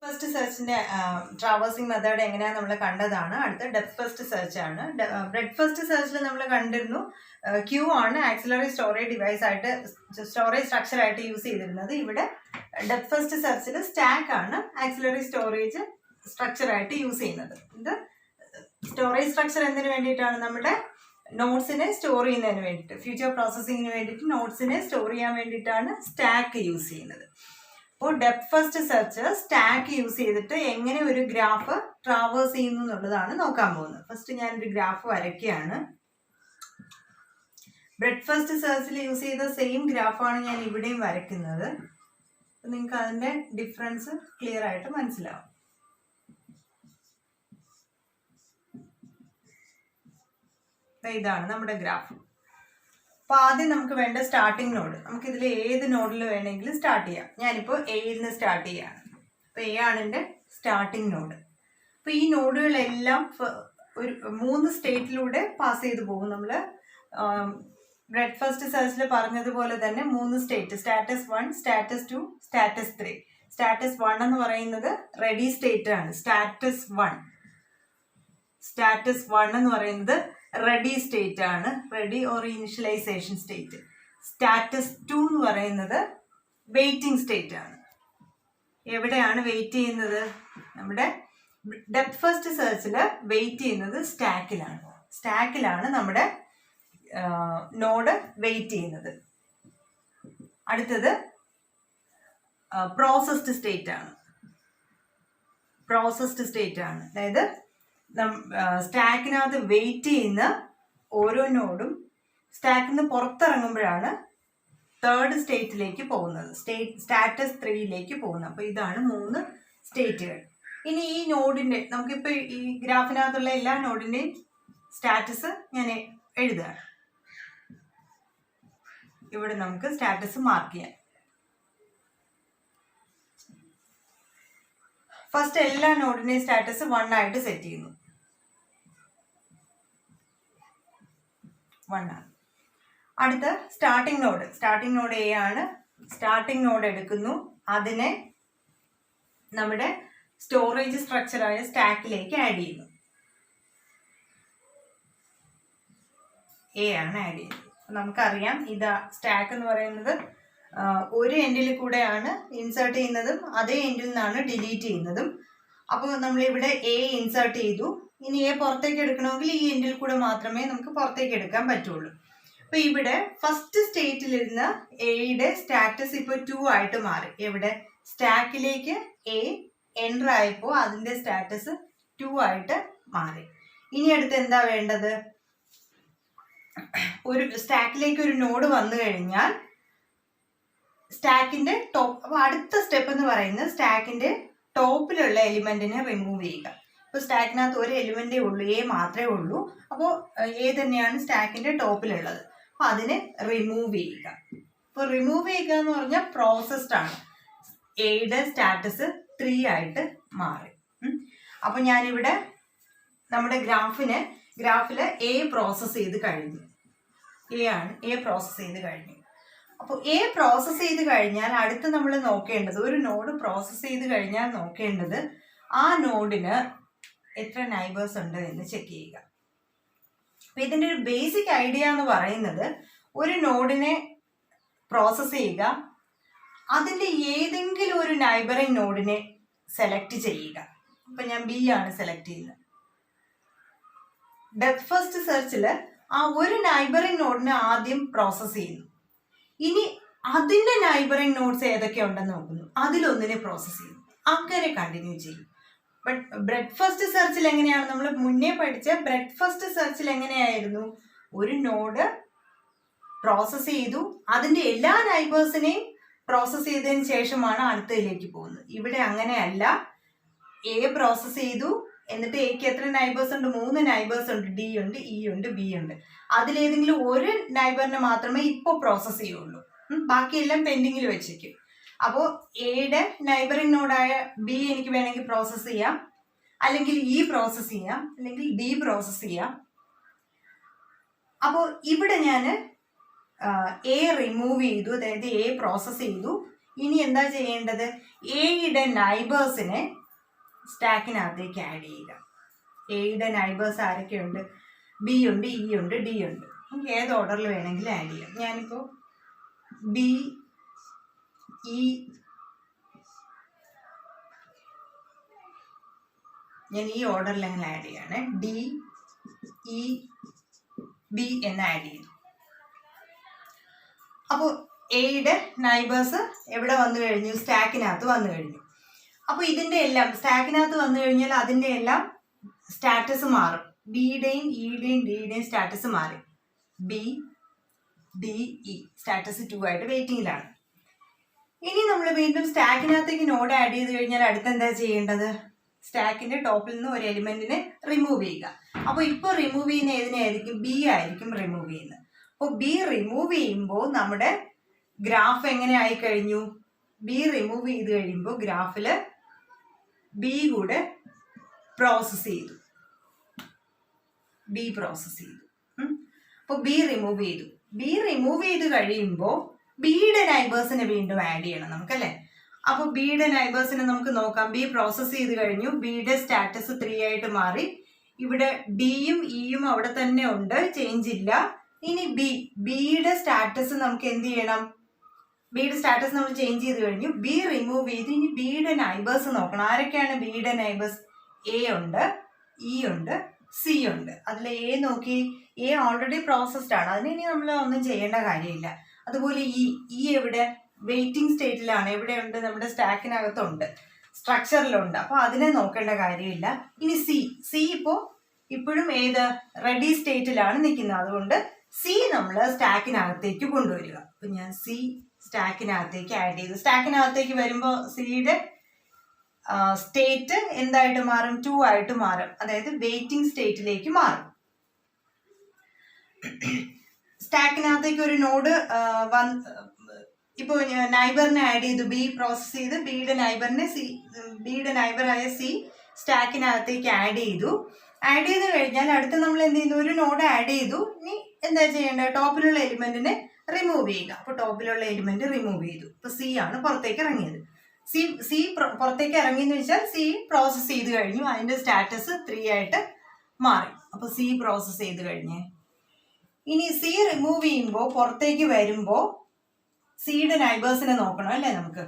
First സെർച്ചിന്റെ traversing method എങ്ങനെയാണ് നമ്മൾ കണ്ടതാണ്. അടുത്ത ഡെപ്ത് ഫസ്റ്റ് സെർച്ച് ആണ്. ബ്രെഡ് ഫസ്റ്റ് സെർച്ചിൽ നമ്മൾ കണ്ടിരുന്നു ക്യൂ ആണ് ആക്സിലറി സ്റ്റോറേജ് ഡിവൈസ് ആയിട്ട് സ്റ്റോറേജ് സ്ട്രക്ചർ ആയിട്ട് യൂസ് ചെയ്തിരുന്നത്. ഇവിടെ ഡെപ്ത് ഫസ്റ്റ് സെർച്ചിൽ സ്റ്റാക്ക് ആണ് ആക്സിലറി സ്റ്റോറേജ് സ്ട്രക്ചർ ആയിട്ട് യൂസ് ചെയ്യുന്നത്. ഇത് സ്റ്റോറേജ് സ്ട്രക്ചർ എന്തിനു വേണ്ടിയിട്ടാണ്? നമ്മുടെ നോട്ട്സിനെ സ്റ്റോർ ചെയ്യുന്നതിന് വേണ്ടിയിട്ട്, ഫ്യൂച്ചർ പ്രോസസ്സിങ്ങിന് വേണ്ടിയിട്ട് നോട്ട്സിനെ സ്റ്റോർ ചെയ്യാൻ വേണ്ടിയിട്ടാണ് സ്റ്റാക്ക് യൂസ് ചെയ്യുന്നത്. അപ്പോൾ depth first search stack use ചെയ്തിട്ട് എങ്ങനെ ഒരു ഗ്രാഫ് ട്രാവേഴ്സ് ചെയ്യുന്നു എന്നുള്ളതാണ് നോക്കാൻ പോകുന്നത്. ഫസ്റ്റ് ഞാനൊരു ഗ്രാഫ് വരയ്ക്കുകയാണ്. ബ്രെഡ് ഫസ്റ്റ് സെർച്ചിൽ യൂസ് ചെയ്ത സെയിം ഗ്രാഫാണ് ഞാൻ ഇവിടെയും വരയ്ക്കുന്നത്. നിങ്ങൾക്ക് അതിൻ്റെ ഡിഫറൻസ് ക്ലിയർ ആയിട്ട് മനസ്സിലാവും. ഇതാണ് നമ്മുടെ ഗ്രാഫ്. അപ്പോൾ ആദ്യം നമുക്ക് വേണ്ട സ്റ്റാർട്ടിംഗ് നോഡ്. നമുക്കിതിൽ ഏത് നോഡിൽ വേണമെങ്കിലും സ്റ്റാർട്ട് ചെയ്യാം. ഞാനിപ്പോൾ എയിൽ നിന്ന് സ്റ്റാർട്ട് ചെയ്യാണ്. അപ്പോൾ എ ആണ് എൻ്റെ സ്റ്റാർട്ടിംഗ് നോഡ്. അപ്പോൾ ഈ നോഡുകളെല്ലാം ഒരു 3 സ്റ്റേറ്റിലൂടെ പാസ് ചെയ്ത് പോകും. നമ്മൾ ബ്രെഡ് ഫസ്റ്റ് സെർച്ചിൽ പറഞ്ഞതുപോലെ തന്നെ 3 state, status 1, status 2, status 3. Status 1 എന്ന് പറയുന്നത് റെഡി സ്റ്റേറ്റ് ആണ്. സ്റ്റാറ്റസ് 1 എന്ന് പറയുന്നത് റെഡി സ്റ്റേറ്റ് ആണ്, ready or initialization state. Status 2 എന്ന് പറയുന്നത് വെയിറ്റിംഗ് സ്റ്റേറ്റ് ആണ്. എവിടെയാണ് വെയിറ്റ് ചെയ്യുന്നത്? നമ്മുടെ ഡെപ്ത് ഫസ്റ്റ് സെർച്ചിൽ വെയിറ്റ് ചെയ്യുന്നത് സ്റ്റാക്കിലാണ് നമ്മുടെ നോഡ് വെയിറ്റ് ചെയ്യുന്നത്. അടുത്തത് പ്രോസസ്ഡ് സ്റ്റേറ്റ് ആണ്. അതായത് സ്റ്റാക്കിനകത്ത് വെയിറ്റ് ചെയ്യുന്ന ഓരോ നോഡും സ്റ്റാക്കിൽ നിന്ന് പുറത്തിറങ്ങുമ്പോഴാണ് തേർഡ് സ്റ്റേറ്റിലേക്ക് പോകുന്നത്, സ്റ്റാറ്റസ് 3യിലേക്ക് പോകുന്നത്. അപ്പോൾ ഇതാണ് 3 സ്റ്റേറ്റുകൾ. ഇനി ഈ നോഡിൻ്റെ, നമുക്കിപ്പോൾ ഈ ഗ്രാഫിനകത്തുള്ള എല്ലാ നോഡിൻ്റെയും സ്റ്റാറ്റസ് ഞാൻ എഴുതുകയാണ്. ഇവിടെ നമുക്ക് സ്റ്റാറ്റസ് മാർക്ക് ചെയ്യാം. ഫസ്റ്റ് എല്ലാ നോഡിൻ്റെയും സ്റ്റാറ്റസ് 1 ആയിട്ട് സെറ്റ് ചെയ്യുന്നു. 1 ആണ്. അടുത്ത സ്റ്റാർട്ടിംഗ് നോഡ് എ ആണ്. സ്റ്റാർട്ടിംഗ് നോഡ് എടുക്കുന്നു, അതിനെ നമ്മുടെ സ്റ്റോറേജ് സ്ട്രക്ചറായ സ്റ്റാക്കിലേക്ക് ആഡ് ചെയ്യുന്നു. എ ആണ് ആഡ് ചെയ്യുന്നത്. നമുക്കറിയാം ഇതാ സ്റ്റാക്ക് എന്ന് പറയുന്നത് ഒരു എൻഡിൽ കൂടെയാണ് ഇൻസേർട്ട് ചെയ്യുന്നതും അതേ എൻഡിൽ നിന്നാണ് ഡിലീറ്റ് ചെയ്യുന്നതും. അപ്പോൾ നമ്മളിവിടെ എ ഇൻസേർട്ട് ചെയ്തു. ഇനി എ പുറത്തേക്ക് എടുക്കണമെങ്കിൽ ഈ എൻഡിൽ കൂടെ മാത്രമേ നമുക്ക് പുറത്തേക്ക് എടുക്കാൻ പറ്റുള്ളൂ. അപ്പോൾ ഇവിടെ ഫസ്റ്റ് സ്റ്റേറ്റിലിരുന്ന എയുടെ സ്റ്റാറ്റസ് ഇപ്പോൾ 2 ആയിട്ട് മാറി. എവിടെ? സ്റ്റാക്കിലേക്ക് എ എൻ്റർ ആയപ്പോൾ അതിൻ്റെ സ്റ്റാറ്റസ് 2 ആയിട്ട് മാറി. ഇനി അടുത്ത് എന്താ വേണ്ടത്? ഒരു സ്റ്റാക്കിലേക്ക് ഒരു നോഡ് വന്നു കഴിഞ്ഞാൽ സ്റ്റാക്കിൻ്റെ ടോപ്പ്, അപ്പോൾ അടുത്ത സ്റ്റെപ്പ് എന്ന് പറയുന്നത് സ്റ്റാക്കിൻ്റെ ടോപ്പിലുള്ള എലിമെൻറ്റിനെ റിമൂവ് ചെയ്യുക. ഇപ്പോൾ സ്റ്റാക്കിനകത്ത് ഒരു എലിമെൻറ്റേ ഉള്ളൂ, എ മാത്രമേ ഉള്ളൂ. അപ്പോൾ എ തന്നെയാണ് സ്റ്റാക്കിൻ്റെ ടോപ്പിലുള്ളത്. അപ്പോൾ അതിനെ റിമൂവ് ചെയ്യുക. അപ്പോൾ റിമൂവ് ചെയ്യുക എന്ന് പറഞ്ഞാൽ പ്രോസസ്ഡ് ആണ്. എയുടെ സ്റ്റാറ്റസ് 3 ആയിട്ട് മാറി. അപ്പോൾ ഞാനിവിടെ നമ്മുടെ ഗ്രാഫിൽ എ പ്രോസസ്സ് ചെയ്ത് കഴിഞ്ഞു. എ പ്രോസസ്സ് ചെയ്ത് കഴിഞ്ഞു. അപ്പോൾ എ പ്രോസസ്സ് ചെയ്ത് കഴിഞ്ഞാൽ അടുത്ത് നമ്മൾ നോക്കേണ്ടത്, ഒരു നോഡ് പ്രോസസ്സ് ചെയ്ത് കഴിഞ്ഞാൽ നോക്കേണ്ടത് ആ നോഡിന് എത്ര നൈബേഴ്സ് ഉണ്ട് എന്ന് ചെക്ക് ചെയ്യുക. അപ്പോൾ ഇതിൻ്റെ ഒരു ബേസിക് ഐഡിയ എന്ന് പറയുന്നത്, ഒരു നോഡിനെ പ്രോസസ്സ് ചെയ്യുക, അതിൻ്റെ ഏതെങ്കിലും ഒരു നൈബറിങ് നോഡിനെ സെലക്ട് ചെയ്യുക. അപ്പം ഞാൻ ബി ആണ് സെലക്ട് ചെയ്യുന്നത്. ഡെപ്ത് ഫസ്റ്റ് സെർച്ചിൽ ആ ഒരു നൈബറിങ് നോഡിനെ ആദ്യം പ്രോസസ്സ് ചെയ്യുന്നു. ഇനി അതിൻ്റെ നൈബറിങ് നോഡ്സ് ഏതൊക്കെ ഉണ്ടെന്ന് നോക്കുന്നു, അതിലൊന്നിനെ പ്രോസസ്സ് ചെയ്യുന്നു. അങ്ങനെ കണ്ടിന്യൂ ചെയ്യും. ബട്ട് ബ്രെഡ് ഫസ്റ്റ് സെർച്ചിൽ എങ്ങനെയാണ്? നമ്മൾ മുന്നേ പഠിച്ച ബ്രെഡ് ഫസ്റ്റ് സെർച്ചിൽ എങ്ങനെയായിരുന്നു? ഒരു നോഡ് പ്രോസസ്സ് ചെയ്തു, അതിൻ്റെ എല്ലാ നൈബേഴ്സിനെയും പ്രോസസ്സ് ചെയ്തതിന് ശേഷമാണ് അടുത്തതിലേക്ക് പോകുന്നത്. ഇവിടെ അങ്ങനെയല്ല. എ പ്രോസസ്സ് ചെയ്തു, എന്നിട്ട് എക്ക് എത്ര നൈബേഴ്സ് ഉണ്ട്? 3 നൈബേഴ്സ് ഉണ്ട്. ഡി ഉണ്ട്, ഇ ഉണ്ട്, ബി ഉണ്ട്. അതിലേതെങ്കിലും ഒരു നൈബറിനെ മാത്രമേ ഇപ്പോൾ പ്രോസസ്സ് ചെയ്യുള്ളൂ. ബാക്കിയെല്ലാം പെൻഡിങ്ങിൽ വെച്ചേക്കും. അപ്പോൾ എയുടെ നൈബറിങ് നോഡായ ബി എനിക്ക് വേണമെങ്കിൽ പ്രോസസ്സ് ചെയ്യാം, അല്ലെങ്കിൽ ഇ പ്രോസസ്സ് ചെയ്യാം, അല്ലെങ്കിൽ ഡി പ്രോസസ്സ് ചെയ്യാം. അപ്പോൾ ഇവിടെ ഞാൻ എ റിമൂവ് ചെയ്തു, അതായത് എ പ്രോസസ്സ് ചെയ്തു. ഇനി എന്താ ചെയ്യേണ്ടത്? എയുടെ നൈബേഴ്സിനെ സ്റ്റാക്കിനകത്തേക്ക് ആഡ് ചെയ്യുക. എയുടെ നൈബേഴ്സ് ആരൊക്കെയുണ്ട്? ബി ഉണ്ട്, ഇ ഉണ്ട്, ഡി ഉണ്ട്. നമുക്ക് ഏത് ഓർഡറിൽ വേണമെങ്കിലും ആഡ് ചെയ്യാം. ഞാനിപ്പോൾ ബി, ഇ, ഞാൻ ഈ ഓർഡറിൽ അങ്ങനെ ആഡ് ചെയ്യാണ്. ഡി, ഇ, ബി എന്ന് ആഡ് ചെയ്തു. അപ്പോൾ എയുടെ നൈബേഴ്സ് എവിടെ വന്നു കഴിഞ്ഞു? സ്റ്റാക്കിനകത്ത് വന്നു കഴിഞ്ഞു. അപ്പോൾ ഇതിൻ്റെ എല്ലാം സ്റ്റാക്കിനകത്ത് വന്നു കഴിഞ്ഞാൽ അതിൻ്റെ എല്ലാം സ്റ്റാറ്റസ് മാറും. ബിയുടെയും ഇയുടെയും ഡിയുടെയും സ്റ്റാറ്റസ് മാറി. ബി, ഡി, ഇ സ്റ്റാറ്റസ് 2 ആയിട്ട് വെയിറ്റിംഗിലാണ്. ഇനി നമ്മൾ വീണ്ടും സ്റ്റാക്കിനകത്തേക്ക് നോഡ് ആഡ് ചെയ്ത് കഴിഞ്ഞാൽ അടുത്തെന്താ ചെയ്യേണ്ടത്? സ്റ്റാക്കിന്റെ ടോപ്പിൽ നിന്ന് ഒരു എലിമെന്റിനെ റിമൂവ് ചെയ്യുക. അപ്പോൾ ഇപ്പോൾ റിമൂവ് ചെയ്യുന്ന ഏതിനായിരിക്കും? ബി ആയിരിക്കും റിമൂവ് ചെയ്യുന്നത്. അപ്പോൾ ബി റിമൂവ് ചെയ്യുമ്പോൾ നമ്മുടെ ഗ്രാഫ് എങ്ങനെ ആയി കഴിഞ്ഞു? ബി റിമൂവ് ചെയ്ത് കഴിയുമ്പോൾ ഗ്രാഫിൽ ബി കൂടെ പ്രോസസ് ചെയ്തു. ബി പ്രോസസ് ചെയ്തു. അപ്പോൾ ബി റിമൂവ് ചെയ്തു. ബി റിമൂവ് ചെയ്ത് കഴിയുമ്പോൾ ബിയുടെ നൈബേഴ്സിനെ വീണ്ടും ആഡ് ചെയ്യണം നമുക്കല്ലേ. അപ്പോൾ ബിയുടെ നൈബേഴ്സിനെ നമുക്ക് നോക്കാം. ബി പ്രോസസ് ചെയ്ത് കഴിഞ്ഞു. ബിയുടെ സ്റ്റാറ്റസ് 3 ആയിട്ട് മാറി. ഇവിടെ ഡിയും ഇയും അവിടെ തന്നെ ഉണ്ട്, ചേഞ്ച് ഇല്ല. ഇനി ബിയുടെ സ്റ്റാറ്റസ് നമുക്ക് എന്ത് ചെയ്യണം? ബിയുടെ സ്റ്റാറ്റസ് നമ്മൾ ചേഞ്ച് ചെയ്ത് കഴിഞ്ഞു. ബി റിമൂവ് ചെയ്ത് ഇനി ബിയുടെ നൈബേഴ്സ് നോക്കണം. ആരൊക്കെയാണ് ബിയുടെ നൈബേഴ്സ്? എ ഉണ്ട്, ഇ ഉണ്ട്, സി ഉണ്ട്. അതിൽ എ നോക്കി, എ ഓൾറെഡി പ്രോസസ്ഡ് ആണ്, അതിന് ഇനി നമ്മൾ ഒന്നും ചെയ്യേണ്ട കാര്യമില്ല. അതുപോലെ ഇ എവിടെ? വെയിറ്റിംഗ് സ്റ്റേറ്റിലാണ്. എവിടെയുണ്ട്? നമ്മുടെ സ്റ്റാക്കിനകത്തുണ്ട്, സ്ട്രക്ചറിലുണ്ട്. അപ്പോൾ അതിനെ നോക്കേണ്ട കാര്യമില്ല. ഇനി സി ഇപ്പോഴും ഏത്? റെഡി സ്റ്റേറ്റിലാണ് നിൽക്കുന്നത്. അതുകൊണ്ട് സി നമ്മൾ സ്റ്റാക്കിനകത്തേക്ക് കൊണ്ടുവരിക. അപ്പം ഞാൻ സി സ്റ്റാക്കിനകത്തേക്ക് ആഡ് ചെയ്തു. സ്റ്റാക്കിനകത്തേക്ക് വരുമ്പോൾ സിയുടെ സ്റ്റേറ്റ് എന്തായിട്ട് മാറും? 2 ആയിട്ട് മാറും. അതായത് വെയിറ്റിംഗ് സ്റ്റേറ്റിലേക്ക് മാറും. സ്റ്റാക്കിനകത്തേക്ക് ഒരു നോഡ് ഇപ്പോൾ നൈബറിനെ ആഡ് ചെയ്തു. ബി പ്രോസസ് ചെയ്ത് ബിയുടെ നൈബറായ സി സ്റ്റാക്കിനകത്തേക്ക് ആഡ് ചെയ്തു. ആഡ് ചെയ്ത് കഴിഞ്ഞാൽ അടുത്ത് നമ്മൾ എന്ത് ചെയ്യുന്നു? ഒരു നോഡ് ആഡ് ചെയ്തു. ഇനി എന്താ ചെയ്യേണ്ടത്? ടോപ്പിലുള്ള എലിമെന്റിനെ റിമൂവ് ചെയ്യുക. അപ്പോൾ ടോപ്പിലുള്ള എലിമെന്റ് റിമൂവ് ചെയ്തു. ഇപ്പോൾ സി ആണ് പുറത്തേക്ക് ഇറങ്ങിയത്. സി പുറത്തേക്ക് ഇറങ്ങിയെന്ന് വെച്ചാൽ സി പ്രോസസ് ചെയ്ത് കഴിഞ്ഞു. അതിന്റെ സ്റ്റാറ്റസ് 3 ആയിട്ട് മാറി. അപ്പോൾ സി പ്രോസസ് ചെയ്ത് കഴിഞ്ഞ് ഇനി സി റിമൂവ് ചെയ്യുമ്പോൾ പുറത്തേക്ക് വരുമ്പോൾ സിയുടെ നൈബേഴ്സിനെ നോക്കണം അല്ലേ നമുക്ക്.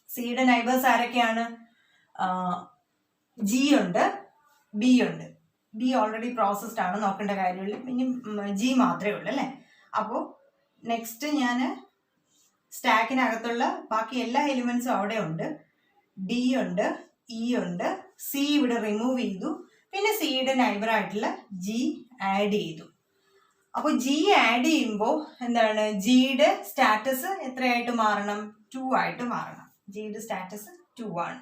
സിയുടെ നൈബേഴ്സ് ആരൊക്കെയാണ്? ജി ഉണ്ട്, ബി ഉണ്ട്. ബി ഓൾറെഡി പ്രോസസ്ഡ് ആണ്, നോക്കേണ്ട കാര്യമില്ല. ഇനി ജി മാത്രമേ ഉള്ളൂ അല്ലേ. അപ്പോൾ നെക്സ്റ്റ് ഞാൻ സ്റ്റാക്കിനകത്തുള്ള ബാക്കി എല്ലാ എലിമെന്റ്സും അവിടെ ഉണ്ട്. ഡി ഉണ്ട്, ഇ ഉണ്ട്, സി ഇവിടെ റിമൂവ് ചെയ്തു. പിന്നെ സിയുടെ നൈബറായിട്ടുള്ള ജി ആഡ് ചെയ്തു. അപ്പോൾ ജി ആഡ് ചെയ്യുമ്പോൾ എന്താണ്? ജിയുടെ സ്റ്റാറ്റസ് എത്രയായിട്ട് മാറണം? 2 ആയിട്ട് മാറണം. ജിയുടെ സ്റ്റാറ്റസ് 2 ആണ്.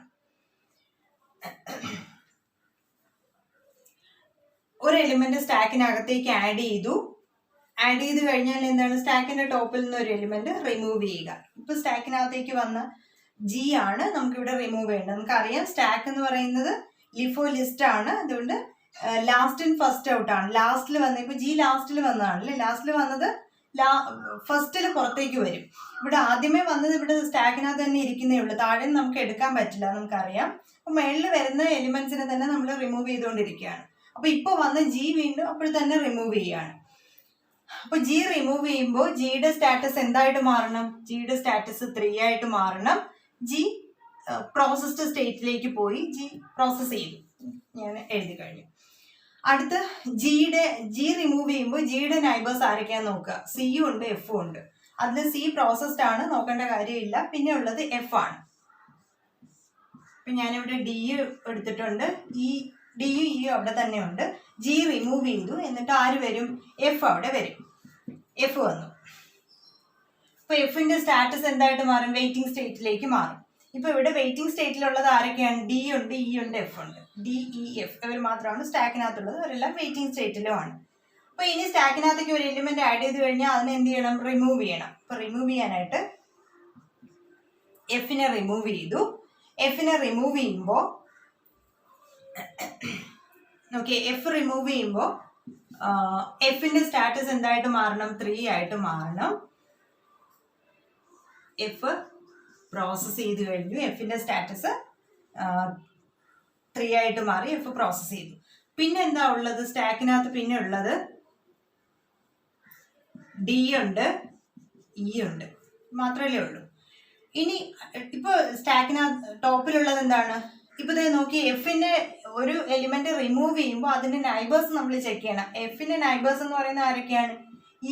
ഒരു എലിമെന്റ് സ്റ്റാക്കിനകത്തേക്ക് ആഡ് ചെയ്തു. ആഡ് ചെയ്ത് കഴിഞ്ഞാൽ എന്താണ്? സ്റ്റാക്കിന്റെ ടോപ്പിൽ നിന്ന് ഒരു എലിമെന്റ് റിമൂവ് ചെയ്യുക. ഇപ്പൊ സ്റ്റാക്കിനകത്തേക്ക് വന്ന ജി ആണ് നമുക്കിവിടെ റിമൂവ് ചെയ്യേണ്ടത്. നമുക്കറിയാം സ്റ്റാക്ക് എന്ന് പറയുന്നത് ലിഫോ ലിസ്റ്റ് ആണ്. അതുകൊണ്ട് ലാസ്റ്റ് ഇൻ ഫസ്റ്റ് ഔട്ട് ആണ്. ലാസ്റ്റിൽ വന്ന ഇപ്പൊ ജി ലാസ്റ്റിൽ വന്നതാണല്ലേ. ലാസ്റ്റിൽ വന്നത് ഫസ്റ്റിൽ പുറത്തേക്ക് വരും. ഇവിടെ ആദ്യമേ വന്നത് ഇവിടെ സ്റ്റാക്കിനകത്ത് തന്നെ ഇരിക്കുന്നേ ഉള്ളൂ. താഴെ നമുക്ക് എടുക്കാൻ പറ്റില്ല, നമുക്കറിയാം. അപ്പൊ മേളിൽ വരുന്ന എലിമെന്റ്സിനെ തന്നെ നമ്മൾ റിമൂവ് ചെയ്തുകൊണ്ടിരിക്കുകയാണ്. അപ്പൊ ഇപ്പൊ വന്ന ജി വീണ്ടും അപ്പോൾ തന്നെ റിമൂവ് ചെയ്യാണ്. അപ്പൊ ജി റിമൂവ് ചെയ്യുമ്പോൾ ജിയുടെ സ്റ്റാറ്റസ് എന്തായിട്ട് മാറണം? ജിയുടെ സ്റ്റാറ്റസ് 3 ആയിട്ട് മാറണം. ജി പ്രോസസ്ഡ് സ്റ്റേറ്റിലേക്ക് പോയി. ജി പ്രോസസ് ചെയ്തു, ഞാൻ എഴുതി കഴിഞ്ഞു. അടുത്ത് ജി റിമൂവ് ചെയ്യുമ്പോൾ ജിയുടെ നൈബേഴ്സ് ആരൊക്കെയാന്ന് നോക്കുക. സിയും ഉണ്ട്, എഫും ഉണ്ട്. അതിൽ സി പ്രോസസ്ഡ് ആണ്, നോക്കേണ്ട കാര്യമില്ല. പിന്നെ ഉള്ളത് എഫ് ആണ്. ഇപ്പൊ ഞാനിവിടെ ഡി എടുത്തിട്ടുണ്ട്. ഡിയും ഇയും അവിടെ തന്നെ ഉണ്ട്. ജി റിമൂവ് ചെയ്തു. എന്നിട്ട് ആര് വരും? എഫ് അവിടെ വരും. എഫ് വന്നു. ഇപ്പൊ എഫിന്റെ സ്റ്റാറ്റസ് എന്തായിട്ട് മാറും? വെയിറ്റിംഗ് സ്റ്റേറ്റിലേക്ക് മാറും. ഇപ്പൊ ഇവിടെ വെയിറ്റിംഗ് സ്റ്റേറ്റിലുള്ളത് ആരൊക്കെയാണ്? ഡി ഉണ്ട്, ഇ ഉണ്ട്, എഫ് ഉണ്ട്. ഡി, ഇ, എഫ് ഇവർ മാത്രമാണ് സ്റ്റാക്കിനകത്തുള്ളത്. അവരെല്ലാം വെയിറ്റിംഗ് സ്റ്റേറ്റിലുമാണ്. അപ്പൊ ഇനി സ്റ്റാക്കിനകത്തേക്ക് ഒരു എലിമെന്റ് ആഡ് ചെയ്ത് കഴിഞ്ഞാൽ അതിനെ എന്ത് ചെയ്യണം? റിമൂവ് ചെയ്യണം. അപ്പൊ റിമൂവ് ചെയ്യാനായിട്ട് എഫിനെ റിമൂവ് ചെയ്തു. എഫിനെ റിമൂവ് ചെയ്യുമ്പോൾ ഓക്കെ, എഫ് റിമൂവ് ചെയ്യുമ്പോൾ എഫിന്റെ സ്റ്റാറ്റസ് എന്തായിട്ട് മാറണം? 3 ആയിട്ട് മാറണം. എഫ് പ്രോസസ്സ് ചെയ്ത് കഴിഞ്ഞു. എഫിന്റെ സ്റ്റാറ്റസ് 3 ആയിട്ട് മാറി. എഫ് പ്രോസസ്സ് ചെയ്തു. പിന്നെ എന്താ ഉള്ളത് സ്റ്റാക്കിനകത്ത്? പിന്നെ ഉള്ളത് ഡി ഉണ്ട്, ഇ ഉണ്ട്, മാത്രമല്ലേ ഉള്ളൂ. ഇനി ഇപ്പൊ സ്റ്റാക്കിനകത്ത് ടോപ്പിലുള്ളത് എന്താണ്? ഇപ്പൊ ഇത് നോക്കി, എഫിന്റെ ഒരു എലിമെന്റ് റിമൂവ് ചെയ്യുമ്പോൾ അതിന്റെ നൈബേഴ്സ് നമ്മൾ ചെക്ക് ചെയ്യണം. എഫിന്റെ നൈബേഴ്സ് എന്ന് പറയുന്നത് ആരൊക്കെയാണ്?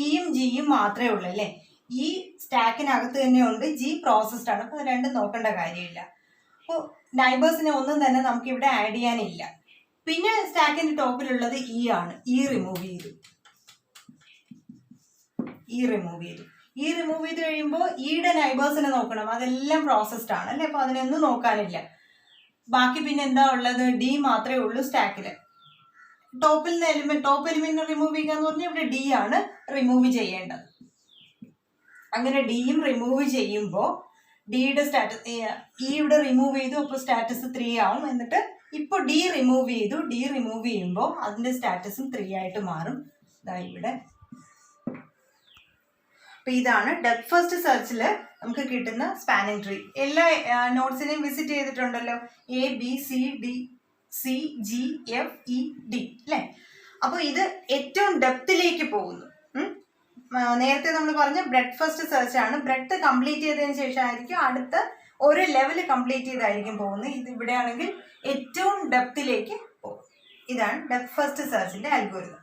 ഇയും ജിയും മാത്രമേ ഉള്ളൂ അല്ലേ. ഈ സ്റ്റാക്കിനകത്ത് തന്നെ ഉണ്ട്, ജി പ്രോസസ്ഡ് ആണ്. അപ്പൊ അത് രണ്ടും നോക്കേണ്ട കാര്യമില്ല. അപ്പോൾ നൈബേഴ്സിനെ ഒന്നും തന്നെ നമുക്ക് ഇവിടെ ആഡ് ചെയ്യാനില്ല. പിന്നെ സ്റ്റാക്കിന്റെ ടോപ്പിലുള്ളത് ഇ ആണ്. ഇ റിമൂവ് ചെയ്തു. ഇ റിമൂവ് ചെയ്ത് കഴിയുമ്പോൾ ഇയുടെ നൈബേഴ്സിനെ നോക്കണം. അതെല്ലാം പ്രോസസ്ഡ് ആണ് അല്ലേ. അപ്പൊ അതിനൊന്നും നോക്കാനില്ല. ബാക്കി പിന്നെ എന്താ ഉള്ളത്? ഡി മാത്രമേ ഉള്ളൂ സ്റ്റാക്കില്. ടോപ്പ് എലിമെന്റ് റിമൂവ് ചെയ്യുക എന്ന് പറഞ്ഞാൽ ഇവിടെ ഡി ആണ് റിമൂവ് ചെയ്യേണ്ടത്. അങ്ങനെ ഡിയും റിമൂവ് ചെയ്യുമ്പോൾ ഡിയുടെ സ്റ്റാറ്റസ്, ഇ ഇവിടെ റിമൂവ് ചെയ്തു, അപ്പോൾ സ്റ്റാറ്റസ് 3 ആവും. എന്നിട്ട് ഇപ്പോൾ ഡി റിമൂവ് ചെയ്തു. ഡി റിമൂവ് ചെയ്യുമ്പോൾ അതിന്റെ സ്റ്റാറ്റസും 3 ആയിട്ട് മാറും. ഇവിടെ അപ്പൊ ഇതാണ് ഡെപ്ത് ഫസ്റ്റ് സെർച്ചിൽ നമുക്ക് കിട്ടുന്ന സ്പാനിങ് ട്രീ. എല്ലാ നോട്ട്സിനെയും വിസിറ്റ് ചെയ്തിട്ടുണ്ടല്ലോ. ABCDCGFED അല്ലേ. അപ്പോൾ ഇത് ഏറ്റവും ഡെപ്തിലേക്ക് പോകുന്നു. നേരത്തെ നമ്മൾ പറഞ്ഞ ബ്രെഡ് ഫസ്റ്റ് സെർച്ച് ആണ്. ബ്രെഡ് കംപ്ലീറ്റ് ചെയ്തതിന് ശേഷമായിരിക്കും അടുത്ത ഒരു ലെവൽ കംപ്ലീറ്റ് ചെയ്തായിരിക്കും പോകുന്നത്. ഇത് ഇവിടെ ആണെങ്കിൽ ഏറ്റവും ഡെപ്തിലേക്ക് പോകും. ഇതാണ് ഡെപ്ത് ഫസ്റ്റ് സെർച്ചിന്റെ അൽഗോരിതം.